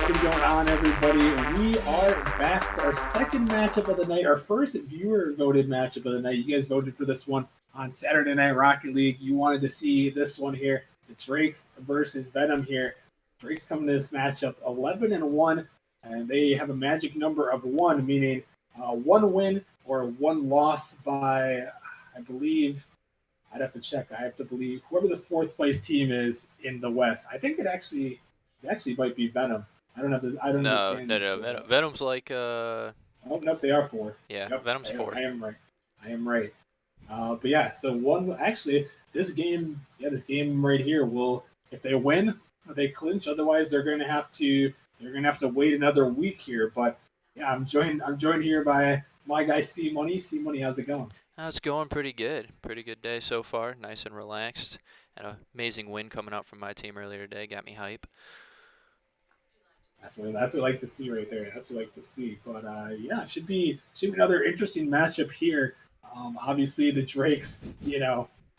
been going on, everybody? We are back for our second matchup of the night, our first viewer voted matchup of the night. You guys voted for this one on Saturday Night Rocket League. You wanted to see this one here, the Drakes versus Venom here. Drake's coming to this matchup 11-1, and they have a magic number of 1, meaning one win or one loss by, I believe, I'd have to check. I have to believe whoever the fourth place team is in the West. I think it actually might be Venom. I don't know. I don't No, understand. no, no. Venom's like Oh nope, they are 4. yeah, Yep, Venom's 4. I am right. I am right. But yeah, so one actually this game right here will, if they win, they clinch. Otherwise, they're gonna have to wait another week here. But yeah, I'm joined here by my guy C Money. C Money, how's it going? It's going pretty good. Pretty good day so far. Nice and relaxed. Had an amazing win coming out from my team earlier today. Got me hype. That's what I like to see right there. That's what I like to see. But yeah, it should be another interesting matchup here. Obviously, the Drakes,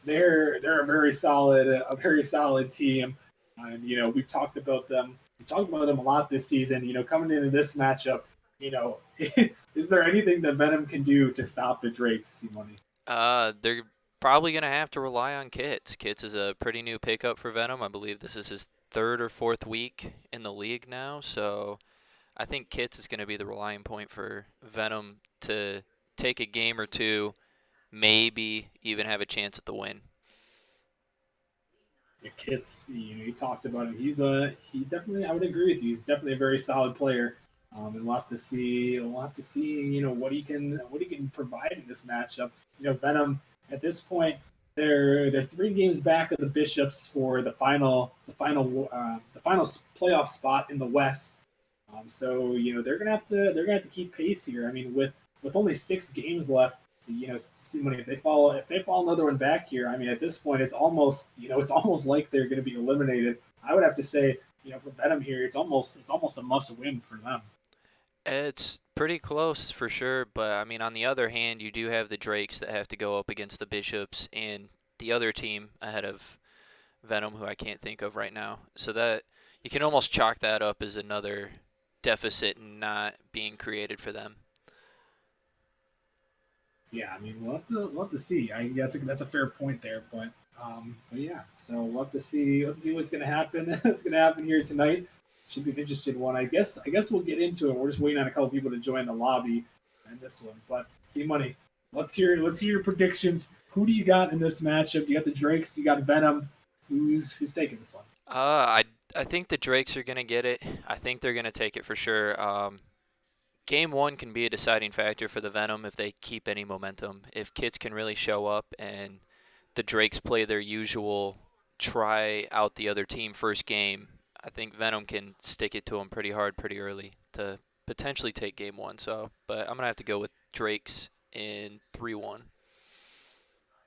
they're a very solid team, and we've talked about them. We talked about them a lot this season. Coming into this matchup, is there anything that Venom can do to stop the Drakes, Simone? They're probably gonna have to rely on Kits. Kits is a pretty new pickup for Venom. I believe this is his third or fourth week in the league now. So I think Kits is gonna be the relying point for Venom to take a game or two, maybe even have a chance at the win. Yeah, Kits, you talked about him. He definitely, I would agree with you. He's definitely a very solid player. And we'll have to see, what he can provide in this matchup. Venom at this point, they're 3 games back of the Bishops for the final playoff spot in the West. So they're gonna have to keep pace here. I mean, with only 6 games left, Simone, if they fall another one back here, I mean, at this point, it's almost like they're going to be eliminated. I would have to say, for Venom here, it's almost a must win for them. It's pretty close for sure, but I mean, on the other hand, you do have the Drakes that have to go up against the Bishops and the other team ahead of Venom, who I can't think of right now. So that you can almost chalk that up as another deficit not being created for them. Yeah, I mean, we'll have to see. That's a fair point there, but yeah, so we'll have to see what's gonna happen. What's gonna happen here tonight. Should be an interesting one. I guess we'll get into it. We're just waiting on a couple people to join the lobby and this one. But see, money. Let's hear your predictions. Who do you got in this matchup? You got the Drakes. You got Venom. Who's taking this one? I think the Drakes are gonna get it. I think they're gonna take it for sure. Game one can be a deciding factor for the Venom if they keep any momentum. If Kits can really show up and the Drakes play their usual try out the other team first game, I think Venom can stick it to them pretty hard pretty early to potentially take game one. So, but I'm gonna have to go with Drakes in 3-1.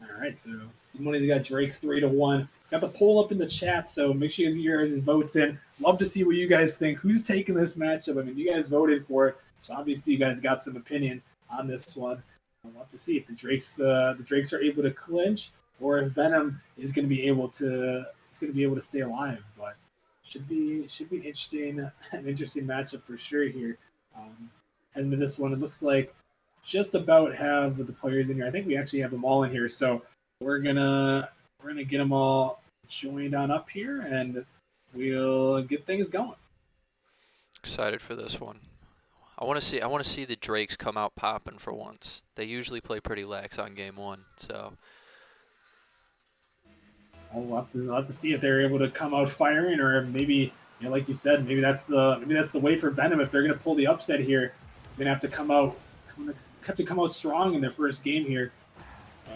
All right, so Simone's got Drake's 3-1. Got the poll up in the chat, so make sure you get your guys' votes in. Love to see what you guys think. Who's taking this matchup? I mean, you guys voted for it, so obviously you guys got some opinions on this one. I'll have to see if the Drakes are able to clinch, or if Venom is going to be able to stay alive. But should be an interesting matchup for sure here. Um, and in this one, it looks like just about have the players in here. I think we actually have them all in here, so we're gonna get them all joined on up here, and we'll get things going. Excited for this one. I want to see the Drakes come out popping for once. They usually play pretty lax on game one, so We'll have to see if they're able to come out firing, or maybe, like you said, maybe that's the way for Venom. If they're gonna pull the upset here, they're gonna have to come out strong in their first game here.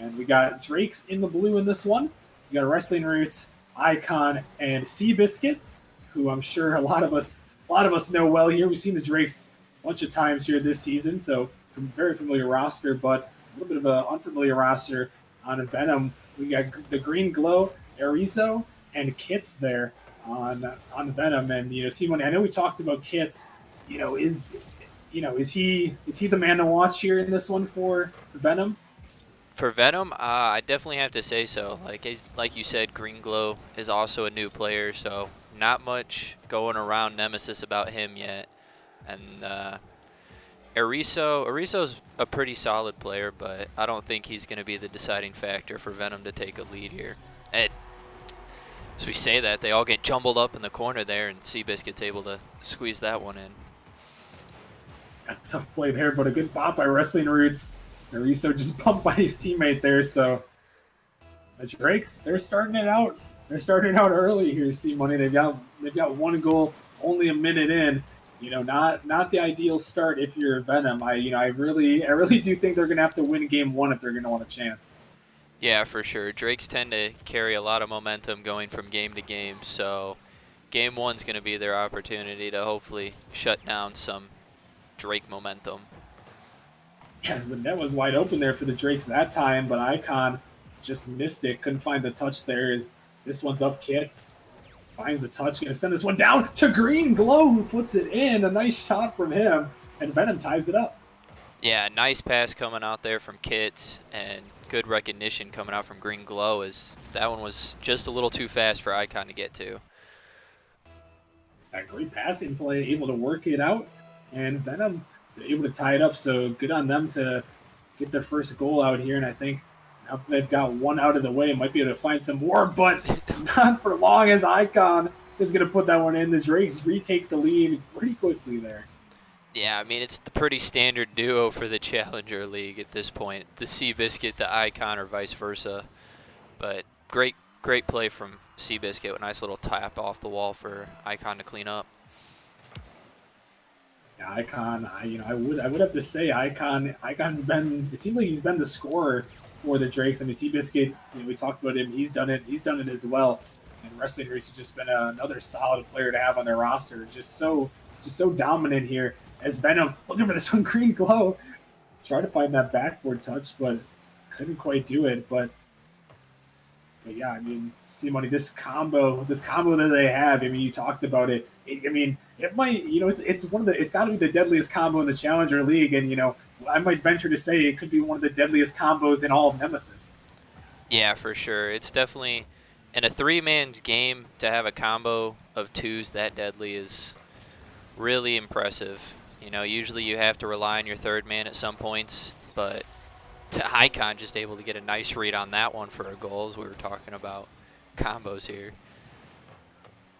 And we got Drake's in the blue in this one. We got Wrestling Roots, Icon, and Seabiscuit, who I'm sure a lot of us know well here. We've seen the Drakes a bunch of times here this season, so very familiar roster, but a little bit of an unfamiliar roster on Venom. We got the Green Glow, Arizo, and Kits there on Venom. And Simon, I know we talked about Kits. Is he the man to watch here in this one for Venom? for Venom, I definitely have to say so. Like you said, Green Glow is also a new player, so Not much going around Nemesis about him yet. And Ariso's a pretty solid player, but I don't think he's going to be the deciding factor for Venom to take a lead here. And as we say that, they all get jumbled up in the corner there, and Seabiscuit's able to squeeze that one in. A tough play there, but a good bop by Wrestling Roots. Ariso just bumped by his teammate there, so the Drakes, they're starting it out. They're starting it out early here, C-Money. They've got one goal, only a minute in. Not the ideal start if you're Venom. I really do think they're gonna have to win game one if they're gonna want a chance. Yeah, for sure. Drakes tend to carry a lot of momentum going from game to game, so game one's going to be their opportunity to hopefully shut down some Drake momentum. Yes, the net was wide open there for the Drakes that time, but Icon just missed it. Couldn't find the touch there. This one's up, Kits. Finds the touch. Gonna send this one down to Green Glow, who puts it in. A nice shot from him, and Venom ties it up. Yeah, nice pass coming out there from Kits, and good recognition coming out from Green Glow, as that one was just a little too fast for Icon to get to. A great passing play, able to work it out, and Venom able to tie it up. So good on them to get their first goal out here. And I think now they've got one out of the way, might be able to find some more, but not for long, as Icon is going to put that one in. The Drakes retake the lead pretty quickly there. Yeah, I mean, it's the pretty standard duo for the Challenger League at this point. The Seabiscuit, the Icon, or vice versa. But great play from Seabiscuit. A nice little tap off the wall for Icon to clean up. Yeah, Icon, I would have to say Icon's been, it seems like he's been the scorer for the Drakes. I mean, Seabiscuit, we talked about him. He's done it as well. And Wrestling Race has just been another solid player to have on their roster. Just so dominant here. As Venom looking for this one, Green Glow, tried to find that backboard touch, but couldn't quite do it. But yeah, I mean, C-Money, this combo that they have. I mean, you talked about it. It might, it's got to be the deadliest combo in the Challenger League, and I might venture to say it could be one of the deadliest combos in all of Nemesis. Yeah, for sure. It's definitely, in a three-man game, to have a combo of twos that deadly is really impressive. Usually you have to rely on your third man at some points, but Icon just able to get a nice read on that one for a goal, as we were talking about combos here.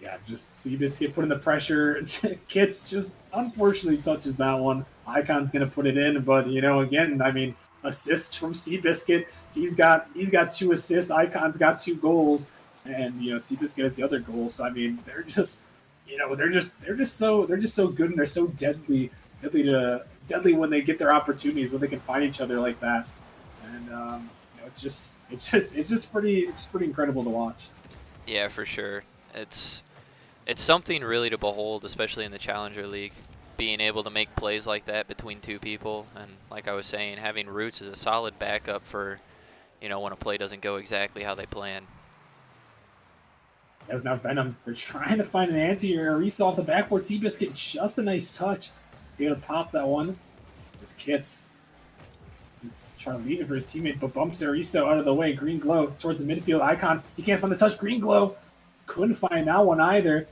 Yeah, just Seabiscuit putting the pressure. Kits just unfortunately touches that one. Icon's gonna put it in, but again, I mean, assists from Seabiscuit. He's got 2 assists. Icon's got 2 goals, and Seabiscuit has the other goal. So I mean, they're just so good, and they're so deadly when they get their opportunities, when they can find each other like that. And it's just pretty incredible to watch. Yeah, for sure. It's something really to behold, especially in the Challenger League, being able to make plays like that between 2 people, and like I was saying, having Roots as a solid backup for when a play doesn't go exactly how they plan. As now Venom, they're trying to find an answer here. Ariso off the backboard. Seabiscuit, just a nice touch. Be able to pop that one. This Kits trying to leave it for his teammate, but bumps Ariso out of the way. Green Glow towards the midfield. Icon, he can't find the touch. Green Glow couldn't find that one either.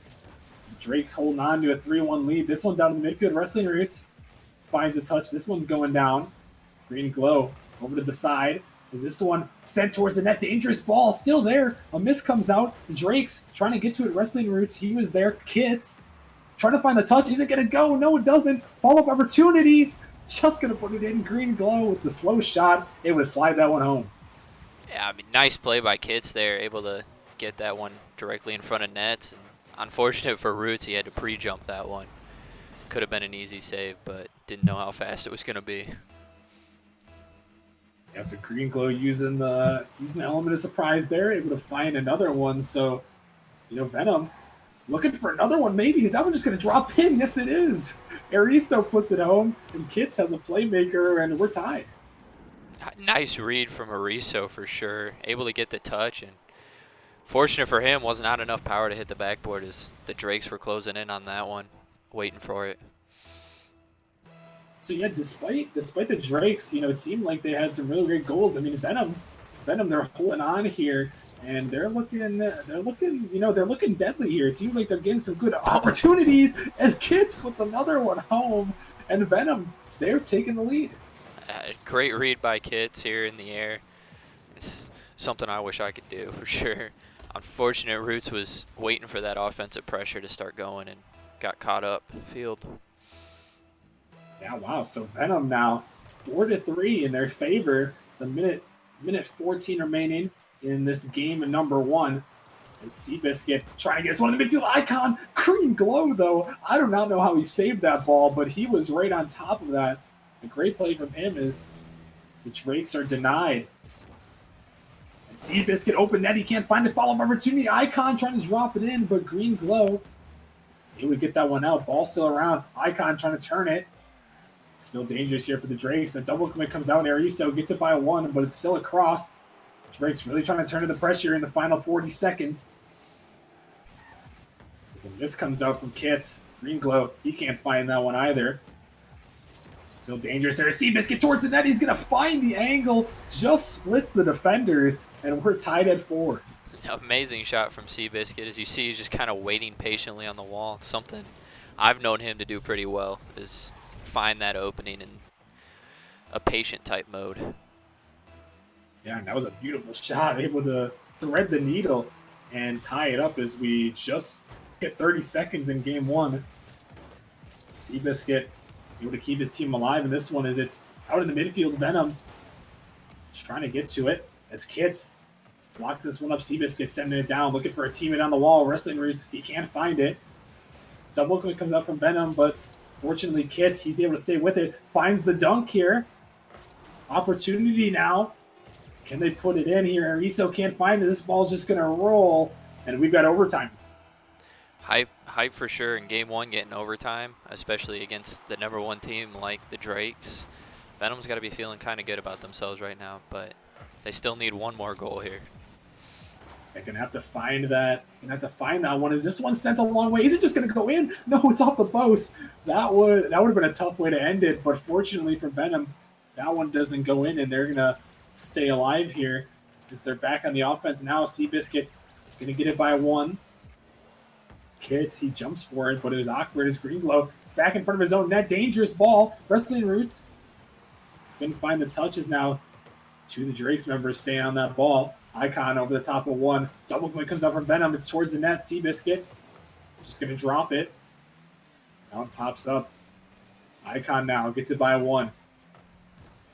Drake's holding on to a 3-1 lead. This one's out in the midfield. Wrestling Roots finds a touch. This one's going down. Green Glow over to the side. Is this one sent towards the net? Dangerous ball, still there. A miss comes out. Drake's trying to get to it. Wrestling Roots, he was there. Kits trying to find the touch. Is it going to go? No, it doesn't. Follow-up opportunity. Just going to put it in. Green Glow with the slow shot. It would slide that one home. Yeah, I mean, nice play by Kits there. Able to get that one directly in front of net. Unfortunate for Roots, he had to pre-jump that one. Could have been an easy save, but didn't know how fast it was going to be. Yeah, so Green Glow using the element of surprise there, able to find another one. So, Venom looking for another one maybe. Is that one just going to drop in? Yes, it is. Ariso puts it home, and Kits has a playmaker, and we're tied. Nice read from Ariso for sure. Able to get the touch, and fortunate for him, was not enough power to hit the backboard as the Drakes were closing in on that one, waiting for it. So yeah, despite the Drakes, it seemed like they had some really great goals. I mean, Venom, they're holding on here, and they're looking deadly here. It seems like they're getting some good Oh, opportunities as Kids puts another one home, and Venom, they're taking the lead. great read by Kits here in the air. It's something I wish I could do for sure. Unfortunate, Roots was waiting for that offensive pressure to start going and got caught up field. Yeah, wow. So Venom now 4-3 in their favor. The minute 14 remaining in this game number one. As Seabiscuit trying to get this one in the midfield icon. Green glow though. I do not know how he saved that ball, but he was right on top of that. A great play from him is the Drakes are denied. And Seabiscuit open net. He can't find a follow-up opportunity. Icon trying to drop it in, but Green glow. He would get that one out. Ball still around. Icon trying to turn it. Still dangerous here for the Drakes. The double commit comes out. Ariso gets it by one, but it's still a cross. Drake's really trying to turn to the pressure in the final 40 seconds. And this comes out from Kits. Green glow. He can't find that one either. Still dangerous there. Seabiscuit towards the net. He's going to find the angle. Just splits the defenders, and we're tied at 4. Amazing shot from Seabiscuit. As you see, he's just kind of waiting patiently on the wall. Something I've known him to do pretty well is find that opening in a patient type mode. Yeah, and that was a beautiful shot. Able to thread the needle and tie it up as we just hit 30 seconds in game one. Seabiscuit able to keep his team alive, and this one is it's out in the midfield. Venom just trying to get to it as Kits block this one up. Seabiscuit sending it down, looking for a teammate on the wall. Wrestling Roots, he can't find it. Double commit comes out from Venom, but fortunately Kits, he's able to stay with it. Finds the dunk here. Opportunity now. Can they put it in here? Ariso can't find it. This ball's just going to roll, and we've got overtime. Hype for sure in game one, getting overtime, especially against the #1 team like the Drakes. Venom's got to be feeling kind of good about themselves right now, but they still need one more goal here. They're gonna have to find that. One. Is this one sent a long way? Is it just gonna go in? No, it's off the post. That would have been a tough way to end it, but fortunately for Venom, that one doesn't go in, and they're gonna stay alive here because they're back on the offense now. Seabiscuit gonna get it by one. Kits, he jumps for it, but it was awkward as Green glow back in front of his own net. Dangerous ball. Wrestling Roots couldn't find the touches now. Two of the Drakes members staying on that ball. Icon over the top of one. Double commit comes out from Venom. It's towards the net. Seabiscuit just going to drop it. Now it pops up. Icon now gets it by one.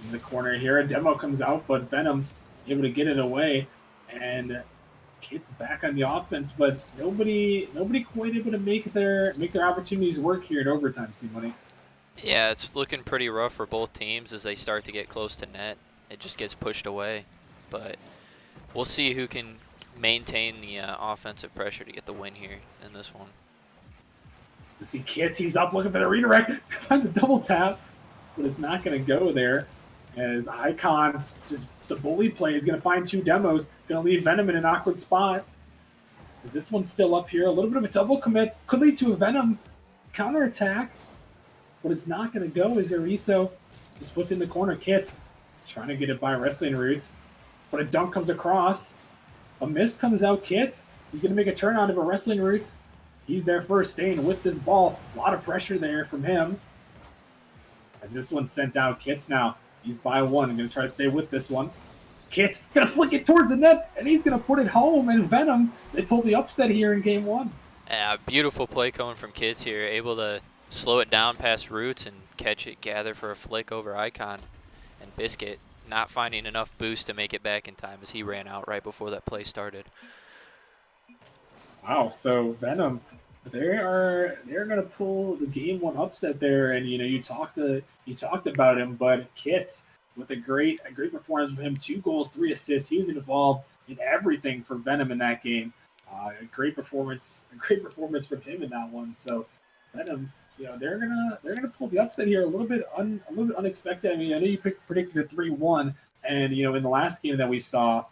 In the corner here, a demo comes out, but Venom able to get it away. And Kid's back on the offense, but nobody quite able to make their opportunities work here in overtime, C-Money. Yeah, it's looking pretty rough for both teams as they start to get close to net. It just gets pushed away, but we'll see who can maintain the offensive pressure to get the win here in this one. You see Kits, he's up looking for the redirect, finds a double tap, but it's not going to go there. As Icon, just the bully play, is going to find two demos, going to leave Venom in an awkward spot. Is this one still up here? A little bit of a double commit, could lead to a Venom counterattack, but it's not going to go as Ariso just puts in the corner. Kits trying to get it by Wrestling Roots, but a dunk comes across. A miss comes out. Kits, he's going to make a turn on it, but Wrestling Roots, he's there first, staying with this ball. A lot of pressure there from him. As this one's sent out, Kits now, he's by one. I'm going to try to stay with this one. Kits going to flick it towards the net, and he's going to put it home. And Venom, they pull the upset here in game one. Yeah, beautiful play coming from Kits here, able to slow it down past Roots and catch it, gather for a flick over Icon. And Biscuit not finding enough boost to make it back in time as he ran out right before that play started. Wow, so Venom, they're gonna pull the game one upset there, and you talked about him, but Kits with a great performance from him, 2 goals, 3 assists. He was involved in everything for Venom in that game. A great performance from him in that one. So Venom, they're gonna pull the upset here a little bit unexpected. I mean, I know you predicted a 3-1, and in the last game that we saw,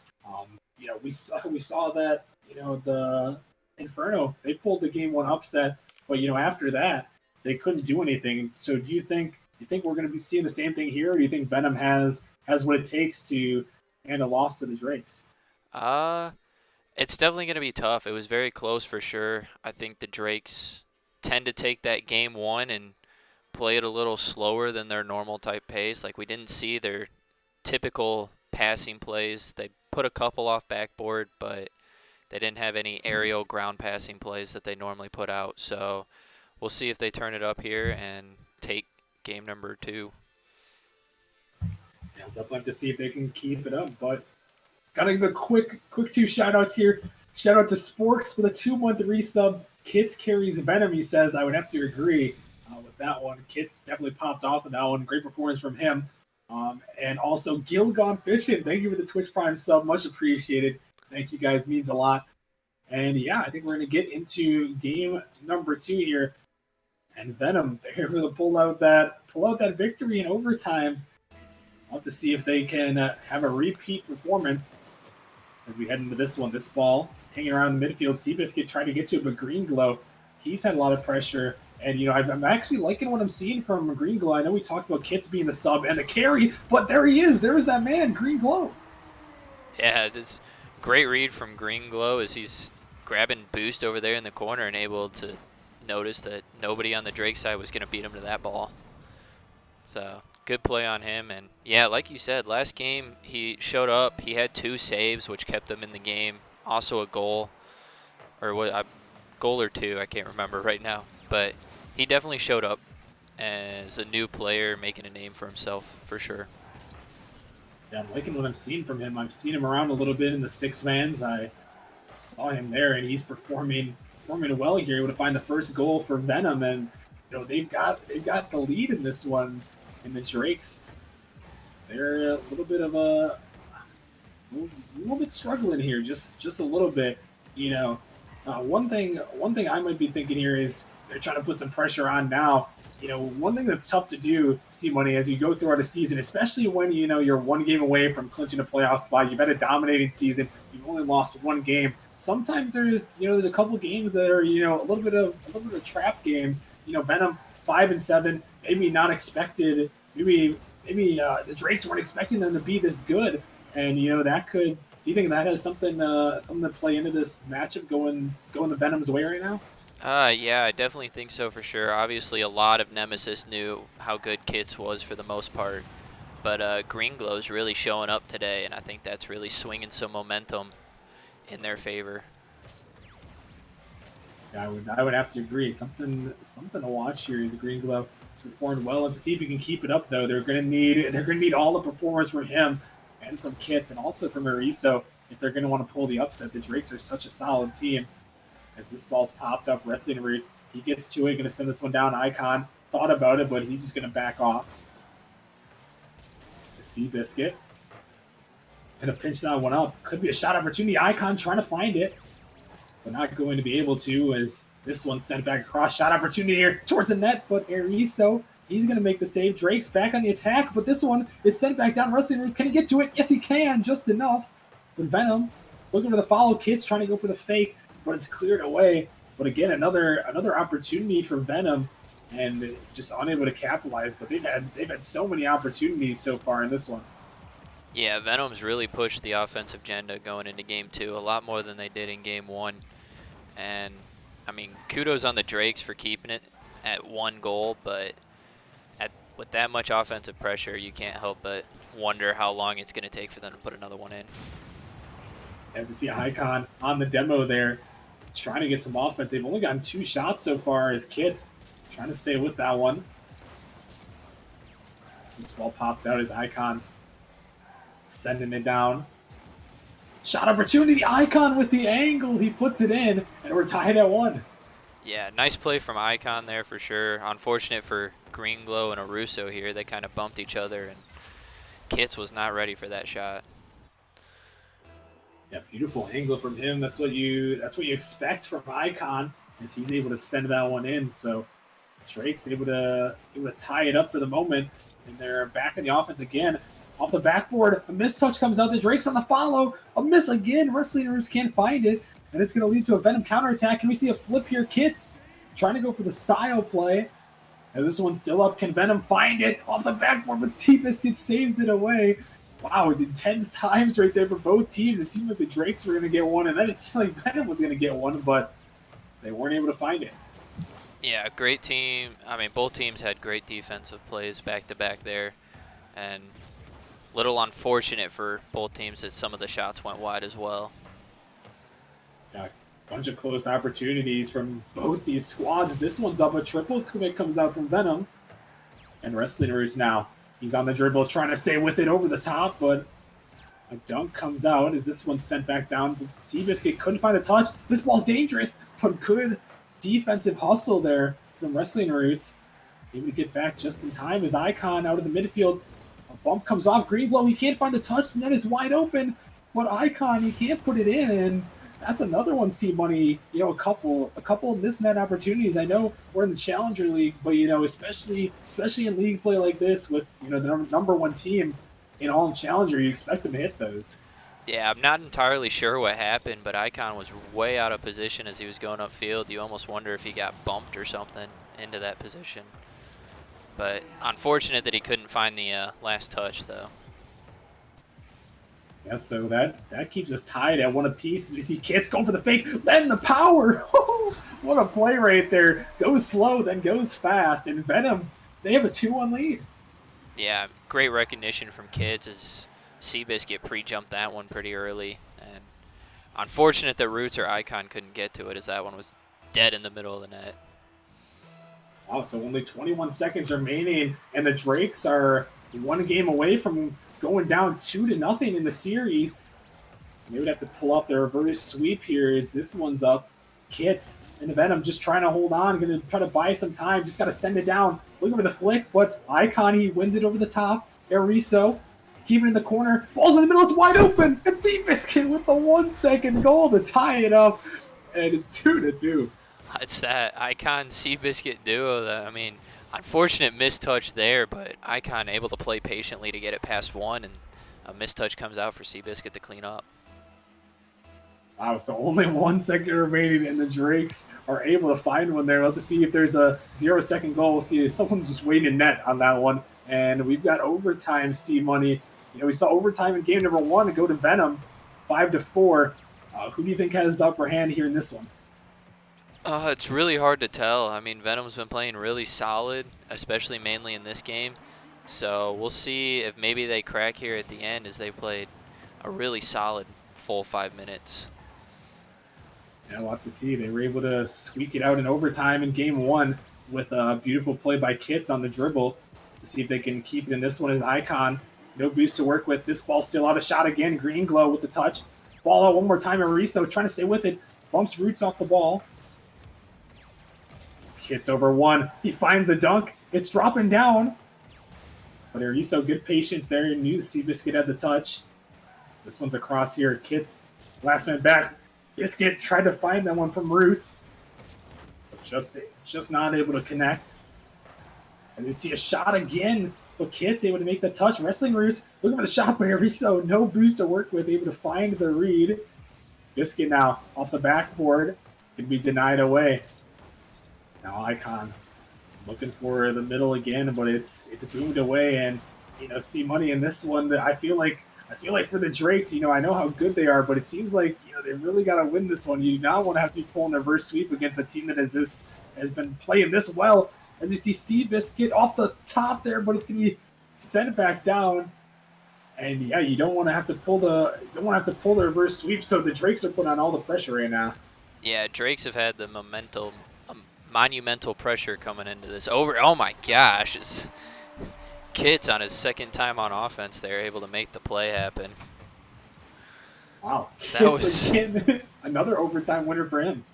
we saw that the Inferno, they pulled the game one upset, but after that they couldn't do anything. So do you think we're going to be seeing the same thing here, or do you think Venom has what it takes to hand a loss to the Drakes? It's definitely going to be tough. It was very close for sure. I think the Drakes tend to take that game one and play it a little slower than their normal type pace. Like we didn't see their typical passing plays. They put a couple off backboard, but they didn't have any aerial ground passing plays that they normally put out. So we'll see if they turn it up here and take game number 2. Yeah, definitely have to see if they can keep it up. But gotta give a quick 2 shout outs here. Shout out to Sporks with a 2-month resub. Kits carries Venom. He says I would have to agree with that one. Kits definitely popped off in that one. Great performance from him. And also Gilgon Fishing. Thank you for the Twitch Prime sub. Much appreciated. Thank you guys. Means a lot. And yeah, I think we're going to get into game number 2 here. And Venom, they're able to pull out that victory in overtime. I'll have to see if they can have a repeat performance as we head into this one. This ball hanging around the midfield. Seabiscuit tried to get to it, but Green Glow, he's had a lot of pressure. And, I'm actually liking what I'm seeing from Green Glow. I know we talked about Kits being the sub and the carry, but there he is. There's that man, Green Glow. Yeah, it's great read from Green Glow as he's grabbing Boost over there in the corner and able to notice that nobody on the Drake side was going to beat him to that ball. So good play on him. And yeah, like you said, last game he showed up. He had 2 saves, which kept them in the game. Also a goal, or what? Goal or 2, I can't remember right now. But he definitely showed up as a new player, making a name for himself for sure. Yeah, I'm liking what I'm seeing from him. I've seen him around a little bit in the 6-mans. I saw him there, and he's performing well here. Able to find the first goal for Venom, and they've got the lead in this one. And the Drakes, they're a little bit struggling here, just a little bit. One thing I might be thinking here is they're trying to put some pressure on now. One thing that's tough to do, C-Money, as you go throughout a season, especially when you're 1 game away from clinching a playoff spot. You've had a dominating season. You've only lost 1 game. Sometimes there's a couple games that are a little bit of trap games. Venom 5-7, maybe not expected. Maybe the Drakes weren't expecting them to be this good, and that could. Do you think that has something to play into this matchup going the Venom's way right now? Yeah, I definitely think so for sure. Obviously, a lot of Nemesis knew how good Kits was for the most part, but Green Glow's really showing up today, and I think that's really swinging some momentum in their favor. Yeah, I would have to agree. Something to watch here is Green Glow. He's performed well, and to see if he can keep it up, though, they're gonna need all the performance from him and from Kits and also from Ariso if they're gonna want to pull the upset. The Drakes are such a solid team. As this ball's popped up, wrestling roots, he gets to it, gonna send this one down. Icon thought about it, but he's just gonna back off. The Seabiscuit gonna pinch that one up. Could be a shot opportunity. Icon trying to find it, but not going to be able to, as this one's sent back across. Shot opportunity here towards the net, but Ariso, he's going to make the save. Drake's back on the attack, but this one is sent back down. Wrestling Roots, can he get to it? Yes, he can, just enough. But Venom looking for the follow. Kits trying to go for the fake, but it's cleared away. But again, another opportunity for Venom, and just unable to capitalize. But they've had so many opportunities so far in this one. Yeah, Venom's really pushed the offensive agenda going into game 2, a lot more than they did in game 1. And I mean, kudos on the Drakes for keeping it at 1 goal, but with that much offensive pressure, you can't help but wonder how long it's going to take for them to put another one in. As you see Icon on the demo there, trying to get some offense. They've only gotten 2 shots so far as Kits trying to stay with that one. This ball popped out as Icon sending it down. Shot opportunity, Icon with the angle. He puts it in, and we're tied at 1. Yeah, nice play from Icon there for sure. Unfortunate for Green Glow and Aruso here. They kind of bumped each other, and Kits was not ready for that shot. Yeah, beautiful angle from him. That's what you expect from Icon, as he's able to send that one in. So Drake's able to tie it up for the moment, and they're back in the offense again. Off the backboard, a miss touch comes out. The Drake's on the follow. A miss again. Wrestling Roots can't find it, and it's going to lead to a Venom counterattack. Can we see a flip here? Kits trying to go for the style play. As this one's still up, can Venom find it off the backboard? But Seabiscuit saves it away. Wow, intense times right there for both teams. It seemed like the Drakes were going to get one, and then it seemed like Venom was going to get one, but they weren't able to find it. Yeah, great team. I mean, both teams had great defensive plays back to back there, and little unfortunate for both teams that some of the shots went wide as well. Yeah, bunch of close opportunities from both these squads. This one's up a triple. Kumik comes out from Venom, and Wrestling Roots now. He's on the dribble trying to stay with it over the top, but a dunk comes out as this one's sent back down. Seabiscuit couldn't find a touch. This ball's dangerous, but good defensive hustle there from Wrestling Roots. Able to get back just in time as Icon out of the midfield. A bump comes off Greenblow. He can't find the touch. The net is wide open, but Icon, he can't put it in, and that's another one. C Money, a couple of missed net opportunities. I know we're in the Challenger League, but especially in league play like this with the number one team in all Challenger, you expect them to hit those. Yeah, I'm not entirely sure what happened, but Icon was way out of position as he was going upfield. You almost wonder if he got bumped or something into that position. But unfortunate that he couldn't find the last touch, though. Yeah, so that keeps us tied at one apiece as we see Kits going for the fake, then the power. What a play right there. Goes slow, then goes fast. And Venom, they have a 2-1 lead. Yeah, great recognition from Kids as Seabiscuit pre-jumped that one pretty early. And unfortunate that Roots or Icon couldn't get to it as that one was dead in the middle of the net. Wow, so only 21 seconds remaining, and the Drakes are one game away from going down 2-0 in the series. And they would have to pull off their reverse sweep here as this one's up. Kits and the Venom just trying to hold on, going to try to buy some time, just got to send it down. Looking for the flick, but Icon, he wins it over the top. Eriso, keep it in the corner. Ball's in the middle, it's wide open. It's Seabiscuit with the 1 second goal to tie it up, and it's 2-2. It's that Icon Seabiscuit duo that, I mean, unfortunate mistouch there, but Icon able to play patiently to get it past one, and a mistouch comes out for Seabiscuit to clean up. Wow, so only 1 second remaining, and the Drakes are able to find one there. We'll have to see if there's a 0-second goal. We'll see if someone's just waiting in net on that one. And we've got overtime, C Money. We saw overtime in game number 1 to go to Venom, 5-4. Who do you think has the upper hand here in this one? It's really hard to tell. I mean, Venom's been playing really solid, especially mainly in this game. So we'll see if maybe they crack here at the end as they played a really solid full 5 minutes. Yeah, we'll have to see. They were able to squeak it out in overtime in game 1 with a beautiful play by Kits on the dribble to see if they can keep it in this one as Icon. No boost to work with. This ball still out of shot again. Green Glow with the touch. Ball out one more time. Ariso trying to stay with it. Bumps Roots off the ball. Hits over one. He finds the dunk. It's dropping down. But Ariso, good patience there. He knew Seabiscuit had the touch. This one's across here. Kits, last man back. Biscuit tried to find that one from Roots. But just not able to connect. And you see a shot again. But Kits able to make the touch. Wrestling Roots looking for the shot by Ariso. No boost to work with. Able to find the read. Biscuit now off the backboard. Can be denied away. Now Icon looking for the middle again, but it's boomed away. And C Money in this one, that I feel like for the Drakes, I know how good they are, but it seems like they really got to win this one. You do not want to have to be pulling a reverse sweep against a team that has been playing this well. As you see Seabiscuit off the top there, but it's going to be sent back down. And yeah, you don't want to have to pull the reverse sweep. So the Drakes are putting on all the pressure right now. Yeah, Drakes have had the monumental pressure coming into this. Oh my gosh, it's Kits on his second time on offense there, able to make the play happen. Wow, that was another overtime winner for him.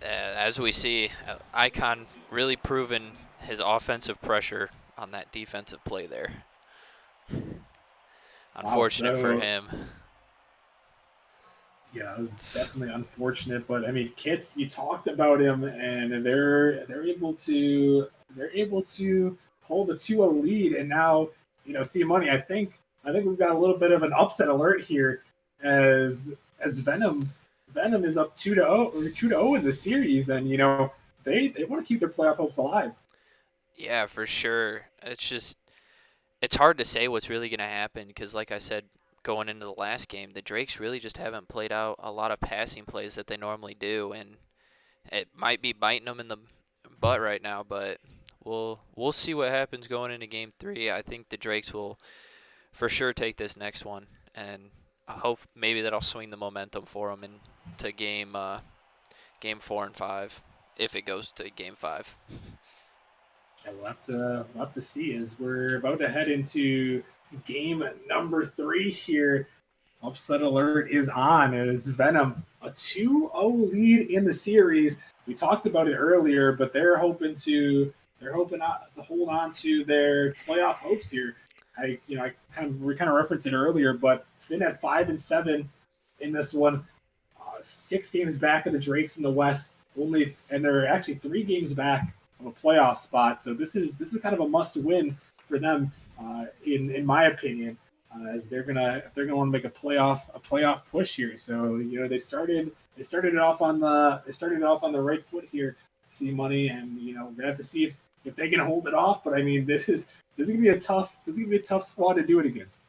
As we see, Icon really proven his offensive pressure on that defensive play there. Unfortunate for him. Yeah, it was definitely unfortunate, but I mean, Kits, you talked about him, and they're able to pull the 2-0 lead, and now C Money. I think we've got a little bit of an upset alert here, as Venom is up 2-0 in the series, and they want to keep their playoff hopes alive. Yeah, for sure. It's just it's hard to say what's really going to happen because, like I said, going into the last game, the Drakes really just haven't played out a lot of passing plays that they normally do, and it might be biting them in the butt right now. But we'll see what happens going into Game 3. I think the Drakes will for sure take this next one, and I hope maybe that'll swing the momentum for them into game 4 and 5 if it goes to Game 5. Yeah, we'll have to see as we're about to head into game number 3 here. Upset alert is on as Venom a 2-0 lead in the series. We talked about it earlier, but they're hoping to hold on to their playoff hopes here. We kind of referenced it earlier, but sitting at 5-7 in this one, 6 games back of the Drakes in the West, and they're actually 3 games back of a playoff spot. So this is kind of a must win for them, in my opinion, as if they're gonna want to make a playoff push here. So they started it off on the right foot here, see money, and we're gonna have to see if they can hold it off. But I mean, this is gonna be a tough squad to do it against.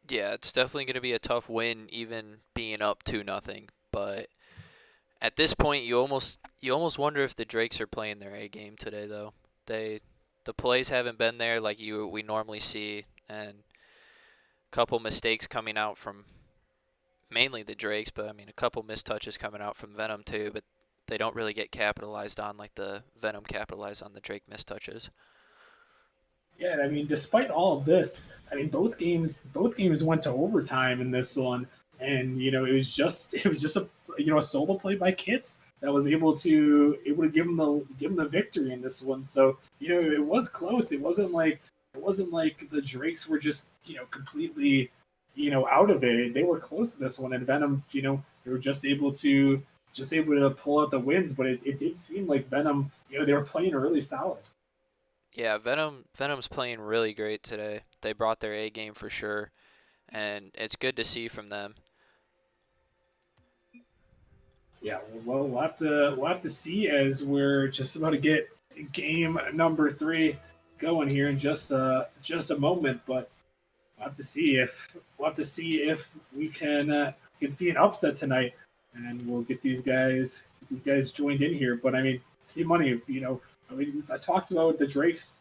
Yeah, it's definitely going to be a tough win, even being up 2-0. But at this point, you almost wonder if the Drakes are playing their A game today, though. The plays haven't been there like we normally see, and a couple mistakes coming out from mainly the Drakes, but I mean a couple missed touches coming out from Venom too. But they don't really get capitalized on like the Venom capitalized on the Drake missed touches. Yeah, I mean, despite all of this, I mean, both games went to overtime in this one, and it was just a solo play by Kits that was able to give them the victory in this one. So it was close. It wasn't like the Drakes were just completely out of it. They were close to this one, and Venom, they were just able to pull out the wins. But it did seem like Venom, they were playing really solid. Yeah, Venom's playing really great today. They brought their A game for sure, and it's good to see from them. Yeah, well, we'll have to see as we're just about to get game number 3 going here in just a moment. But we'll have to see if we can see an upset tonight, and we'll get these guys joined in here. But I mean, see money. I mean, I talked about the Drakes.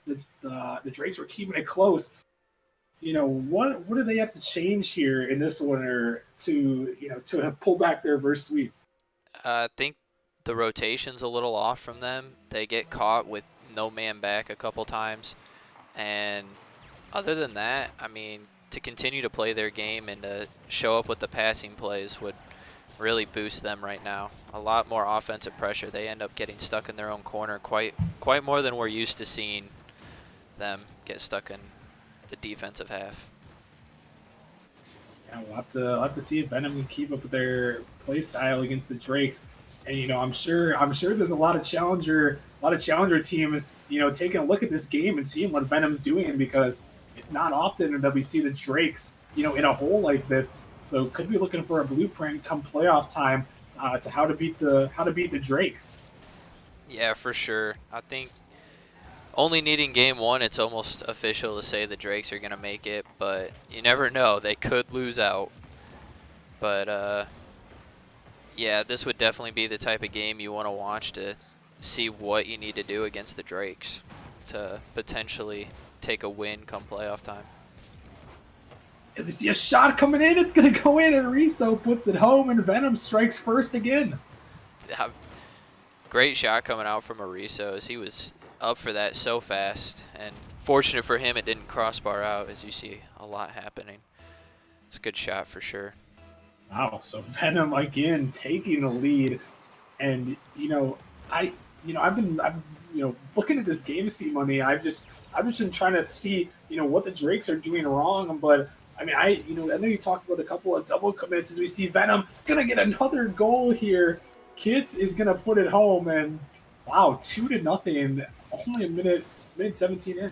The Drakes were keeping it close. What do they have to change here in this one, or to have pulled back their reverse sweep? I think the rotation's a little off from them. They get caught with no man back a couple times, and other than that, I mean, to continue to play their game and to show up with the passing plays would really boost them right now. A lot more offensive pressure. They end up getting stuck in their own corner quite more than we're used to seeing them get stuck in the defensive half. Yeah, we'll have to see if Venom can keep up with their play style against the Drakes. And I'm sure there's a lot of challenger teams, taking a look at this game and seeing what Venom's doing, because it's not often that we see the Drakes, in a hole like this. So could be looking for a blueprint come playoff time, to how to beat the Drakes. Yeah, for sure. I think only needing game 1, it's almost official to say the Drakes are going to make it, but you never know. They could lose out. But yeah, this would definitely be the type of game you want to watch to see what you need to do against the Drakes to potentially take a win come playoff time. As we see a shot coming in, it's gonna go in, and Riso puts it home, and Venom strikes first again. Great shot coming out from Ariso. He was up for that so fast, and fortunate for him it didn't crossbar out, as you see a lot happening. It's a good shot for sure. Wow, so Venom again taking the lead, and I've looking at this game, C Money. I've just been trying to see what the Drakes are doing wrong, but I mean I know you talked about a couple of double commits as we see Venom gonna get another goal here. Kids is gonna put it home, and wow, 2-0, only a minute 17 in.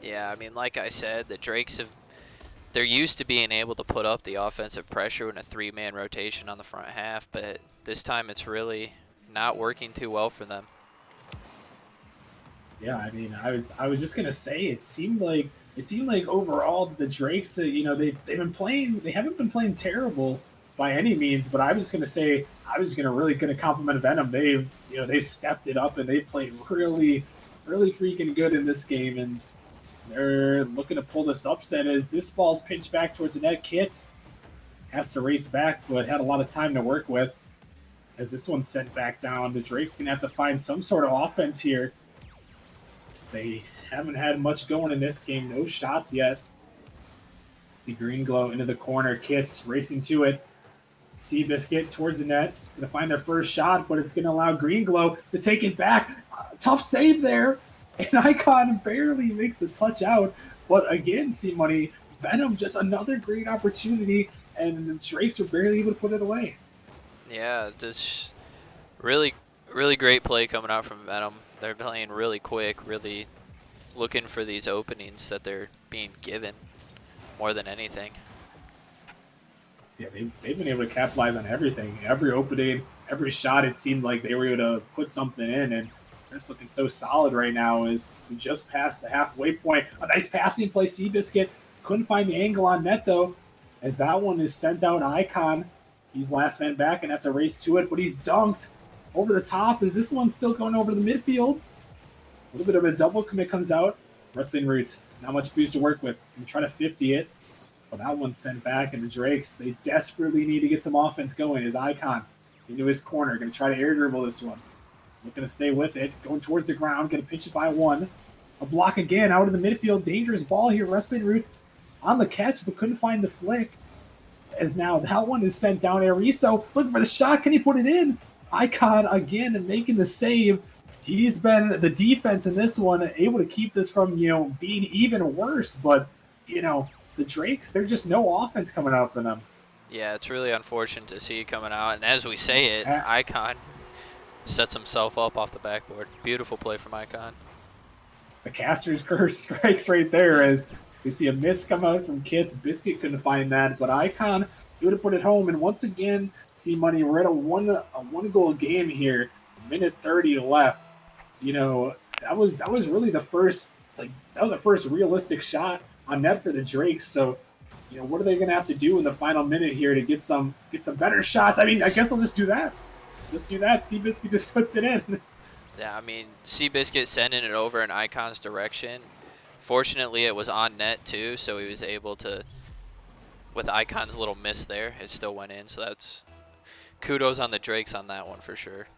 Yeah, I mean, like I said, the Drakes they're used to being able to put up the offensive pressure in a 3-man rotation on the front half, but this time it's really not working too well for them. Yeah, I mean, I was just gonna say it seemed like overall the Drakes, they've been playing, they haven't been playing terrible by any means, but I was gonna say I was gonna really gonna compliment Venom. They've stepped it up and they've played really really freaking good in this game, and they're looking to pull this upset as this ball's pinched back towards the net. Kit has to race back, but had a lot of time to work with as this one's sent back down. The Drake's gonna have to find some sort of offense here. They haven't had much going in this game. No shots yet. See Green Glow into the corner. Kits racing to it. Seabiscuit towards the net. Going to find their first shot, but it's going to allow Green Glow to take it back. Tough save there. And Icon barely makes a touch out. But again, see money. Venom, just another great opportunity. And the Drakes were barely able to put it away. Yeah, just really, really great play coming out from Venom. They're playing really quick, really looking for these openings that they're being given more than anything. Yeah, they've been able to capitalize on everything. Every opening, every shot, it seemed like they were able to put something in. And they're just looking so solid right now as we just passed the halfway point. A nice passing play, Seabiscuit. Couldn't find the angle on net, though, as that one is sent out Icon. He's last man back and have to race to it, but he's dunked over the top. Is this one still going over the midfield? A little bit of a double commit comes out. Wrestling Roots, not much boost to work with. Can try to 50 it. But that one's sent back, and the Drakes, they desperately need to get some offense going. His Icon into his corner. Going to try to air dribble this one. Looking to stay with it. Going towards the ground. Going to pitch it by one. A block again out of the midfield. Dangerous ball here. Wrestling Roots on the catch, but couldn't find the flick. As now that one is sent down. Ariso looking for the shot. Can he put it in? Icon again and making the save. He's been the defense in this one able to keep this from being even worse. But the Drakes, there's just no offense coming out for them. Yeah, it's really unfortunate to see it coming out. And as we say it, Icon sets himself up off the backboard. Beautiful play from Icon. The caster's curse strikes right there as we see a miss come out from Kits. Biscuit couldn't find that, but Icon able to put it home. And once again, see money. We're at a one goal game here. Minute 30 left. That was really the first realistic shot on net for the Drakes. So, what are they going to have to do in the final minute here to get some better shots? I mean, I guess I'll just do that. Just do that. Seabiscuit just puts it in. Yeah, I mean, Seabiscuit sending it over in Icon's direction. Fortunately, it was on net too, so he was able to, with Icon's little miss there, it still went in. So that's kudos on the Drakes on that one for sure.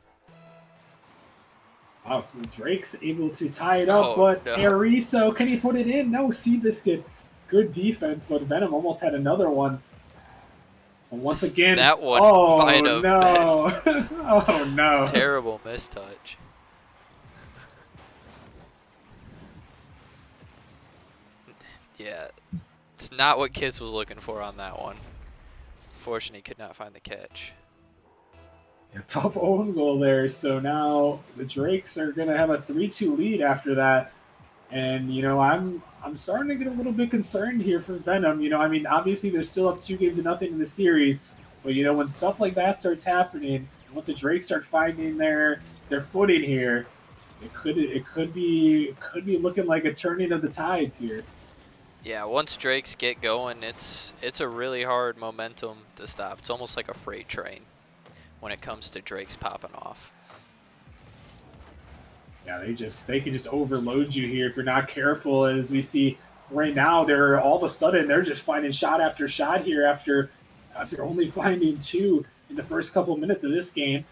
Wow, so the Drake's able to tie it up, but no. Ariso, can he put it in? No, Seabiscuit. Good defense, but Venom almost had another one. And once again, that one. Oh no! Oh no! Terrible mistouch. Yeah, it's not what Kids was looking for on that one. Fortunately, he could not find the catch. Yeah, tough own goal there. So now the Drakes are going to have a 3-2 lead after that. And, I'm starting to get a little bit concerned here for Venom. I mean, obviously they're still up 2-0 in the series. But, when stuff like that starts happening, once the Drakes start finding their footing here, it could be looking like a turning of the tides here. Yeah, once Drakes get going, it's a really hard momentum to stop. It's almost like a freight train when it comes to Drakes popping off. Yeah, they can just overload you here if you're not careful. As we see right now, they're all of a sudden they're just finding shot after shot here after only finding 2 in the first couple of minutes of this game.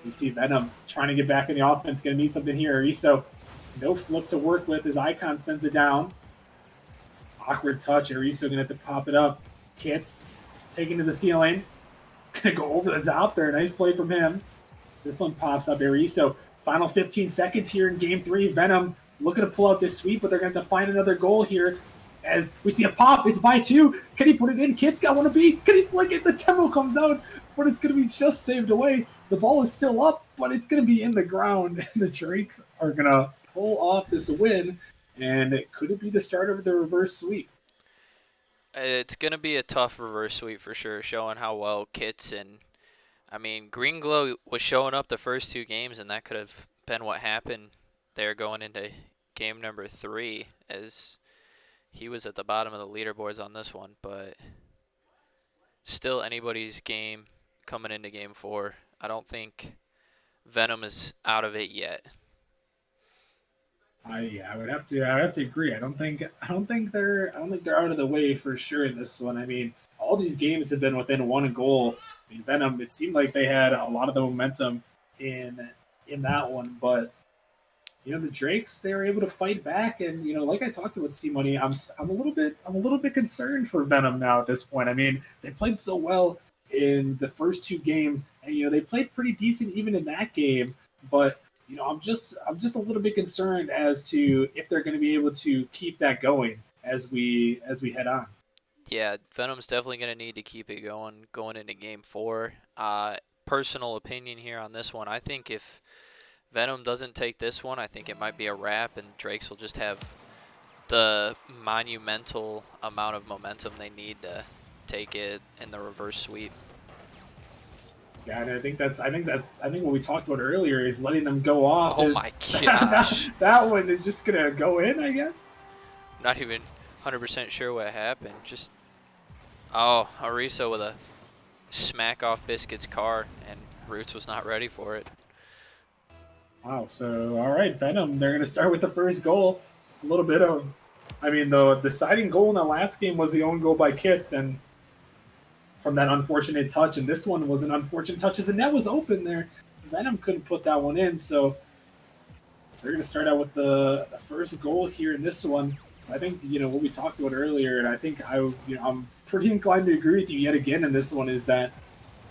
You see Venom trying to get back in the offense, going to need something here. Ariso, no flip to work with as Icon sends it down. Awkward touch. Ariso going to have to pop it up. Kits taking to the ceiling. Gonna go over the top there. Nice play from him. This one pops up. Ariso. Final 15 seconds here in Game 3. Venom looking to pull out this sweep, but they're going to have to find another goal here. As we see a pop. It's by 2. Can he put it in? Kid's got one to beat. Can he flick it? The tempo comes out, but it's going to be just saved away. The ball is still up, but it's going to be in the ground. And the Drakes are going to pull off this win. And could it be the start of the reverse sweep? It's going to be a tough reverse sweep for sure, showing how well Kits and, Green Glow was showing up the first 2 games, and that could have been what happened They're going into game number 3 as he was at the bottom of the leaderboards on this one, but still anybody's game coming into game 4. I don't think Venom is out of it yet. I would have to agree. I don't think they're out of the way for sure in this one. I mean, all these games have been within one goal. I mean, Venom. It seemed like they had a lot of the momentum in that one, but the Drakes, they were able to fight back, and like I talked about C Money, I'm a little bit concerned for Venom now at this point. I mean, they played so well in the first two games, and they played pretty decent even in that game, but I'm just a little bit concerned as to if they're going to be able to keep that going as we head on. Yeah, Venom's definitely going to need to keep it going into game 4. Personal opinion here on this one. I think if Venom doesn't take this one, I think it might be a wrap, and Drakes will just have the monumental amount of momentum they need to take it in the reverse sweep. Yeah, and I think what we talked about earlier is letting them go off. Oh my gosh. That one is just gonna go in, I guess. I'm not even 100% sure what happened. Just, oh, Ariso with a smack off Biscuit's car, and Roots was not ready for it. Wow. So all right, Venom. They're gonna start with the first goal. A little bit of, I mean, the deciding goal in the last game was the own goal by Kits, and from that unfortunate touch, and this one was an unfortunate touch as the net was open there. Venom couldn't put that one in, so they're going to start out with the first goal here in this one. I think what we talked about earlier, and I think I'm pretty inclined to agree with you yet again in this one is that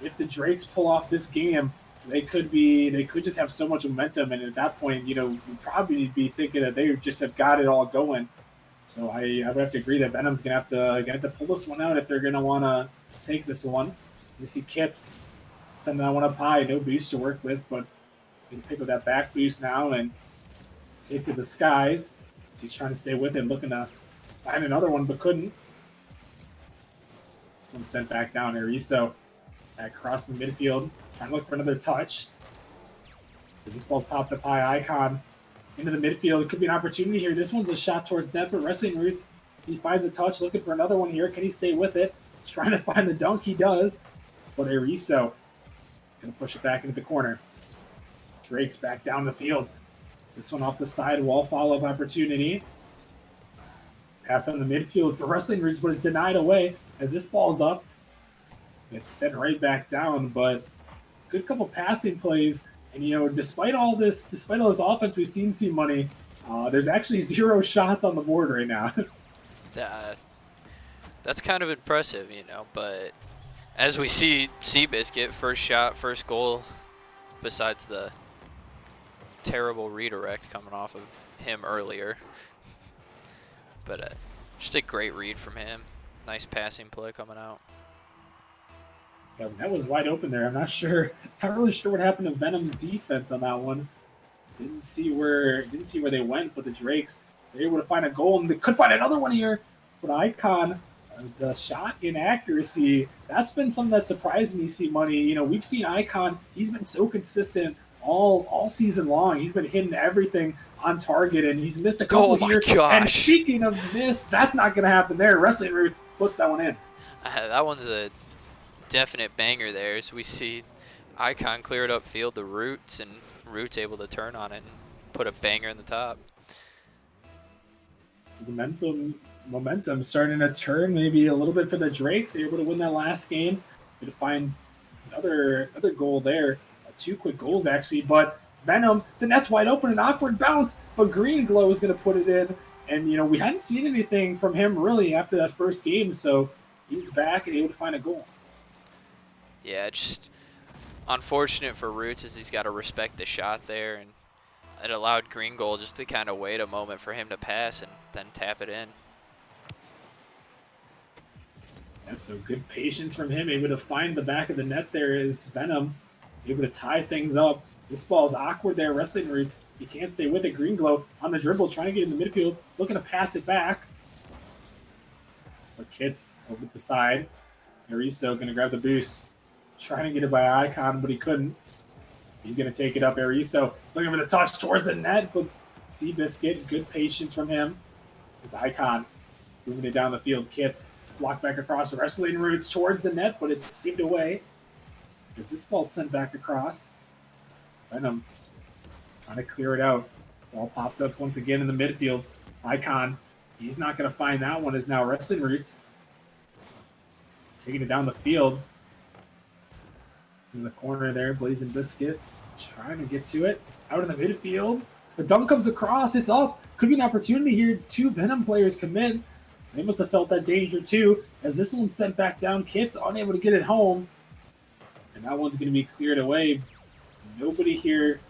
if the Drakes pull off this game, they could just have so much momentum, and at that point, we'd probably be thinking that they just have got it all going. So I would have to agree that Venom's gonna have to pull this one out if they're gonna want to take this one. You see Kits sending that one up high, no boost to work with, but he can pick up that back boost now and take to the skies. As he's trying to stay with it, looking to find another one, but couldn't. This one sent back down. Ariso across the midfield, trying to look for another touch. This ball's popped up high. Icon into the midfield. It could be an opportunity here. This one's a shot towards net, but Wrestling Roots, he finds a touch, looking for another one here. Can he stay with it? Trying to find the dunk. He does. But Ariso going to push it back into the corner. Drake's back down the field. This one off the side wall. Follow-up opportunity. Pass on the midfield for Wrestling Roots, but it's denied away as this ball's up. It's sent right back down, but good couple passing plays. And despite all this offense we've seen C Money, there's actually 0 shots on the board right now. That's kind of impressive, but as we see Seabiscuit, first shot, first goal, besides the terrible redirect coming off of him earlier. But just a great read from him. Nice passing play coming out. Yeah, that was wide open there. I'm not really sure what happened to Venom's defense on that one. Didn't see where they went, but the Drakes, they're able to find a goal, and they could find another one here. But Icon, the shot inaccuracy, that's been something that surprised me, C Money. We've seen Icon, he's been so consistent all season long. He's been hitting everything on target, and he's missed a couple here. Gosh. And speaking of miss, that's not going to happen there. Wrestling Roots puts that one in. That one's a definite banger there, as we see Icon clear it upfield to Roots, and Roots able to turn on it and put a banger in the top. So the momentum starting to turn maybe a little bit for the Drakes. They were able to win that last game. To find another goal there. 2 quick goals actually, but Venom, the net's wide open, an awkward bounce, but Green Glow is going to put it in. And we hadn't seen anything from him really after that first game, so he's back and able to find a goal. Yeah, just unfortunate for Roots as he's got to respect the shot there, and it allowed Green Goal just to kind of wait a moment for him to pass and then tap it in. Yeah, so good patience from him, able to find the back of the net there is Venom, able to tie things up. This ball's awkward there, Wrestling Roots. He can't stay with it. Green Glow on the dribble, trying to get in the midfield, looking to pass it back. But Kits over at the side. Ariso going to grab the boost. Trying to get it by Icon, but he couldn't. He's going to take it up. Ariso looking for the touch towards the net, but Seabiscuit, good patience from him. His Icon moving it down the field. Kits blocked back across, wrestling roots towards the net, but it's saved away. As this ball sent back across, Venom trying to clear it out. Ball popped up once again in the midfield. Icon, he's not going to find that one. Is now wrestling roots taking it down the field. In the corner there, Blazing Biscuit trying to get to it. Out in the midfield. The dunk comes across. It's up. Could be an opportunity here. Two Venom players come in. They must have felt that danger too, as this one's sent back down. Kit's unable to get it home. And that one's going to be cleared away. Nobody here.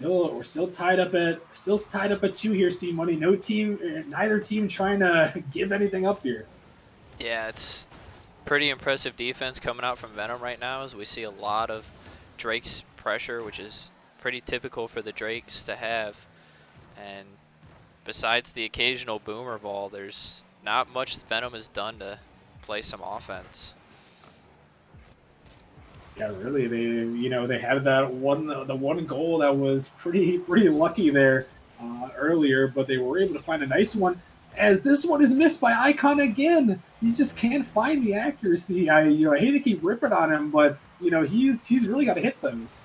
We're still tied up at 2 here. C Money. Neither team trying to give anything up here. Yeah, it's pretty impressive defense coming out from Venom right now, as we see a lot of Drake's pressure, which is pretty typical for the Drakes to have. And besides the occasional boomer ball, there's not much Venom has done to play some offense. Yeah, really, they had the one goal that was pretty lucky there earlier, but they were able to find a nice one. As this one is missed by Icon again, he just can't find the accuracy. I hate to keep ripping on him, but he's really got to hit those.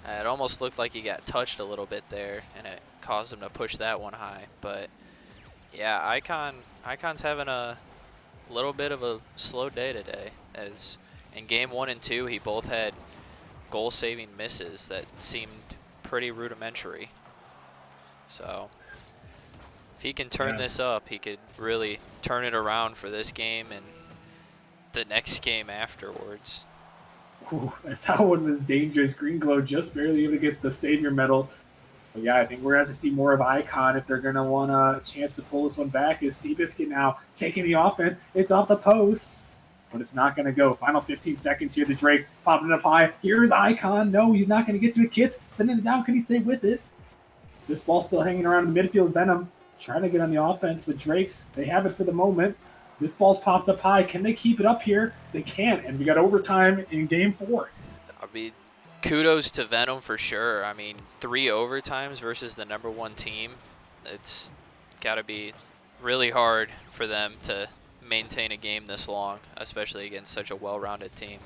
It almost looked like he got touched a little bit there, and it caused him to push that one high. But yeah, Icon's having a little bit of a slow day today, as in game 1 and 2 he both had goal-saving misses that seemed pretty rudimentary. So if he can turn this up, he could really turn it around for this game and the next game afterwards. Ooh, that one was dangerous. Green Glow just barely able to get the Savior medal. But yeah, I think we're going to have to see more of Icon if they're going to want a chance to pull this one back. Is Seabiscuit now taking the offense? It's off the post, but it's not going to go. Final 15 seconds here. The Drakes popping it up high. Here's Icon. No, he's not going to get to it. Kits sending it down. Can he stay with it? This ball's still hanging around in the midfield. Venom trying to get on the offense, but Drakes, they have it for the moment. This ball's popped up high. Can they keep it up here? They can't, and we got overtime in game 4. I mean, kudos to Venom for sure. I mean, 3 overtimes versus the #1 team. It's got to be really hard for them to maintain a game this long, especially against such a well-rounded team.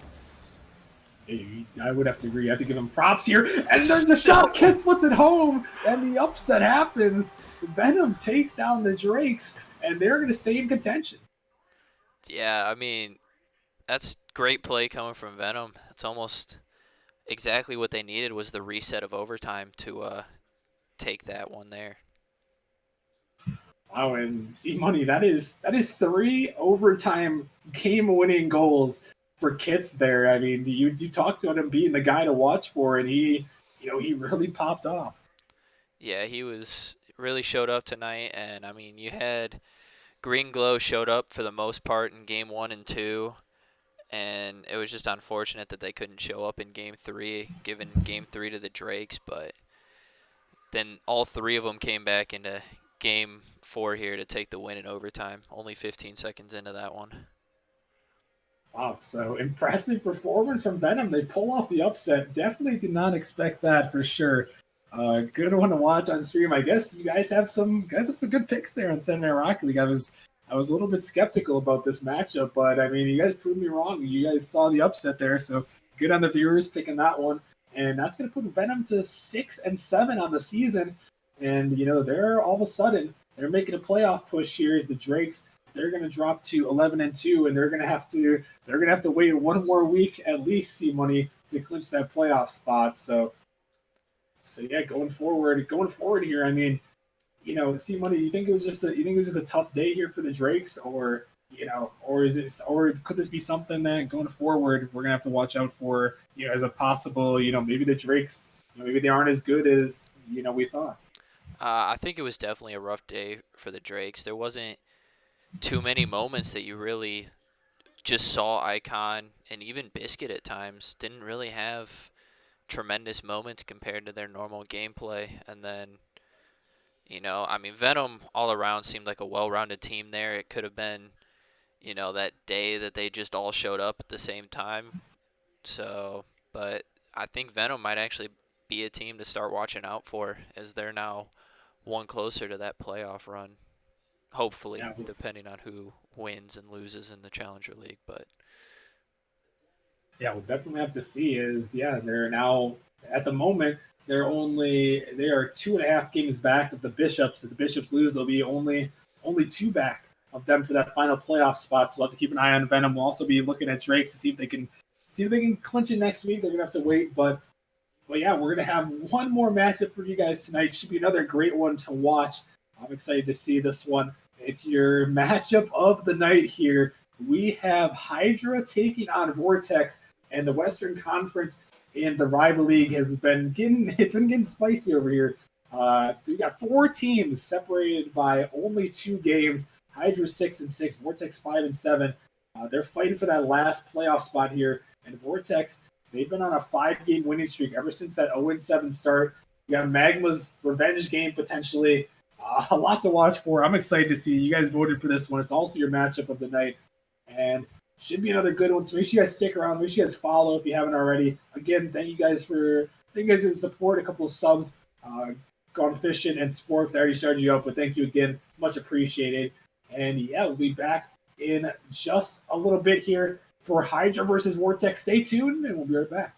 I would have to agree. I have to give him props here. And there's a shot. Kits puts it home, and the upset happens. Venom takes down the Drakes, and they're going to stay in contention. Yeah, I mean, that's great play coming from Venom. It's almost exactly what they needed, was the reset of overtime to take that one there. Wow, and C Money, that is 3 overtime game-winning goals for Kits there. I mean, you talked about him being the guy to watch for, and he really popped off. Yeah, he really showed up tonight, and I mean, you had Green Glow showed up for the most part in game 1 and 2, and it was just unfortunate that they couldn't show up in game 3, given game 3 to the Drakes. But then all 3 of them came back into game 4 here to take the win in overtime. Only 15 seconds into that one. Wow, so impressive performance from Venom. They pull off the upset. Definitely did not expect that for sure. Good one to watch on stream. I guess you guys have some good picks there on Sunday Night Rocket League. I was a little bit skeptical about this matchup, but I mean, you guys proved me wrong. You guys saw the upset there, so good on the viewers picking that one. And that's going to put Venom to 6-7 on the season. And they're all of a sudden they're making a playoff push here as the Drakes. They're going to drop to 11-2, and they're going to have to wait one more week at least, C Money, to clinch that playoff spot. So yeah, going forward here. I mean, C Money, you think it was just a tough day here for the Drakes, or could this be something that going forward we're gonna have to watch out for, as a possible, maybe the Drakes, maybe they aren't as good as we thought. I think it was definitely a rough day for the Drakes. There wasn't too many moments that you really just saw Icon, and even Biscuit at times didn't really have tremendous moments compared to their normal gameplay. And then, I mean, Venom all around seemed like a well-rounded team there. It could have been, that day that they just all showed up at the same time. So, but I think Venom might actually be a team to start watching out for, as they're now one closer to that playoff run. Hopefully, Yeah, depending on who wins and loses in the Challenger League. But yeah, we'll definitely have to see. They're now at the moment they are 2.5 games back of the Bishops. If the Bishops lose, they'll be only two back of them for that final playoff spot. So we'll have to keep an eye on Venom. We'll also be looking at Drakes to see if they can clinch it next week. They're gonna have to wait, but yeah, we're gonna have one more matchup for you guys tonight. Should be another great one to watch. I'm excited to see this one. It's your matchup of the night here. We have Hydra taking on Vortex, and the Western Conference in the rival league has been getting spicy over here. We got 4 teams separated by only 2 games. Hydra 6-6, Vortex 5-7. They're fighting for that last playoff spot here, and Vortex, they've been on a 5-game winning streak ever since that 0-7 start. You got Magma's revenge game potentially. A lot to watch for. I'm excited to see. You guys voted for this one. It's also your matchup of the night, and should be another good one. So make sure you guys stick around. Make sure you guys follow if you haven't already. Again, thank you guys for the support. A couple of subs, Gone Fishing and Sporks. I already started you up, but thank you again. Much appreciated. And yeah, we'll be back in just a little bit here for Hydra versus Vortex. Stay tuned, and we'll be right back.